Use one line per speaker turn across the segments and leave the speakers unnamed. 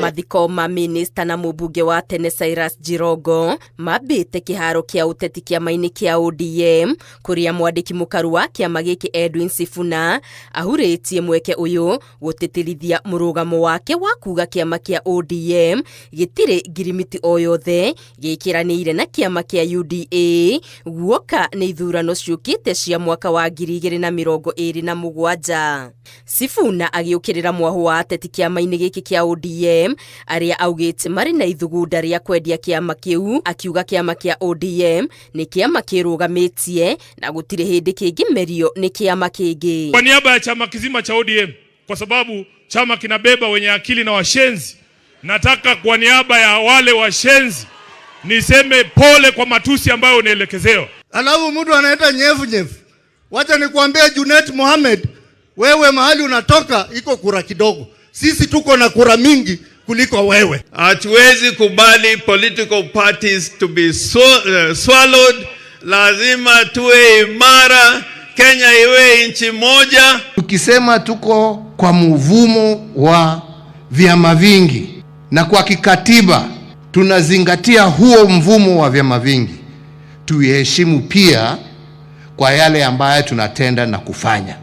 Mathiko ma minista na mũmbunge wa tene Cyrus Jirongo mambĩte kĩharo kĩa ũteti kĩama-inĩ kĩa ODM kũrĩa mwandĩki mũkaru wa kĩama gĩkĩ Edwin Sifuna ahurĩtie mweke ũyũ gũtĩtĩrithia mũrũgamo wake wa kuga kĩama kĩa ODM gĩtirĩ ngirimiti o yothe gĩkĩranĩire na kĩama kĩa UDA guoka nĩ ithurano ciũkĩte cia mwaka wa 2027. Sifuna agĩũkĩrĩra mwahu wa ateti kĩama-inĩ gĩkĩ kĩa ODM aria augĩte marĩ na ithugunda rĩa kwendia kĩama kĩu, akiuga kĩama kĩa ODM nĩ kĩama kĩrũgamĩtie na gũtirĩ hĩndĩ kĩngĩmerio nĩ kĩama kĩngĩ.
Kwa niaba ya chama kizima cha ODM, kwa sababu chama kinabeba wenye akili na washenzi, nataka kwa niaba ya wale washenzi niseme pole kwa matusi ambayo unaelekezewa.
Alafu mtu anaita nyefu. Wacha nikuambie Junet Mohamed, wewe mahali unatoka iko kura kidogo. Sisi tuko na kura mingi kuliko wewe.
Hatuwezi kubali political parties to be swallowed. Lazima tuwe imara, Kenya iwe nchi moja.
Tukisema tuko kwa mvumo wa vyama vingi na kwa kikatiba tunazingatia huo mvumo wa vyama vingi, tuiheshimu pia kwa yale ambayo tunatenda na kufanya,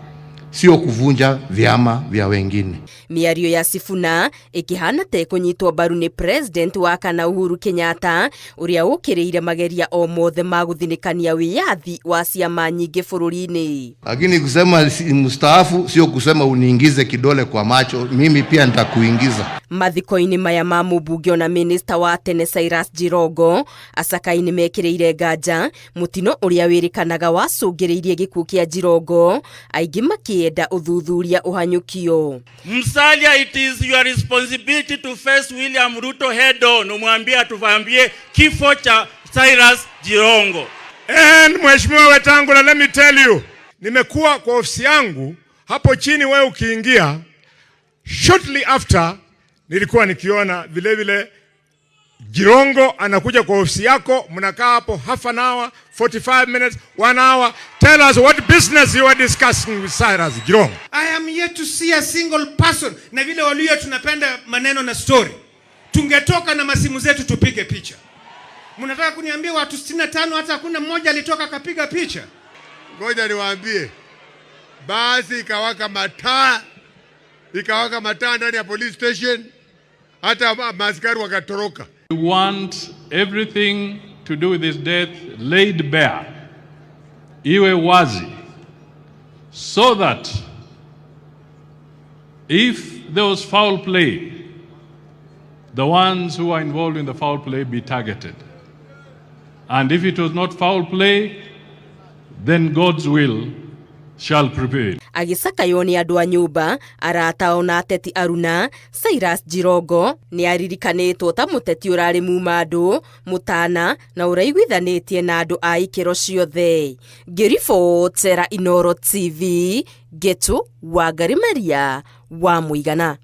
sio kuvunja vyama vya wengine.
Miario ya Sifuna ikihana te kunyitwo mbaru ni president wa kana Uhuru Kenyatta uria ũkĩrĩire mageria o mothe ma gũthinĩkania wĩyathi wa ciama nyingĩ bũrũri-inĩ.
Lakini kusema mstaafu sio kusema uniingize kidole kwa macho, mimi pia nitakuingiza.
Mathiko-inĩ maya ma mũmbunge na minista wa tene Cyrus Jirongo acakainĩ mekĩrĩire nganja mũtino ũrĩa wĩrĩkanaga wacũngĩrĩirie gĩkuũ kĩa Jirongo, aingĩ makĩenda ũthuthuria ũhanyũkio.
Musalia, it is your responsibility to face William Ruto head on. Umwambie atuvambie kifo cha Cyrus Jirongo.
And Mheshimiwa Wetangula, let me tell you, nimekuwa kwa ofisi yangu hapo chini, wewe ukiingia, shortly after nilikuwa nikiona vile Jirongo anakuja kwa ofisi yako, mnakaa hapo half an hour, 45 minutes, 1 hour. Tell us what business you are discussing with Cyrus Jirongo.
I am yet to see a single person. Na vile walio tunapenda maneno na story. Tungetoka na masimu zetu tupige picha. Mnataka kuniambia watu 65 hata hakuna mmoja alitoka kapiga picha?
Ngoja niwaambie. Basi ikawaka mataa ndani ya police station, hata maaskari wakatoroka.
We want everything to do with this death laid bare, iwe wazi, so that if there was foul play, the ones who are involved in the foul play be targeted. And if it was not foul play, then God's will shall prevail.
Agisakayo ni andũ a nyũmba, arata ona ateti aruna, Cyrus Jirongo ni aririkanĩtwo ta mũteti ũrarĩ muma andũ, mũtana na ũraiguithanĩtie na andũ a ikĩro ciothe. Ngĩribotera Inooro TV, Getu Wangari Maria wa Mũigana.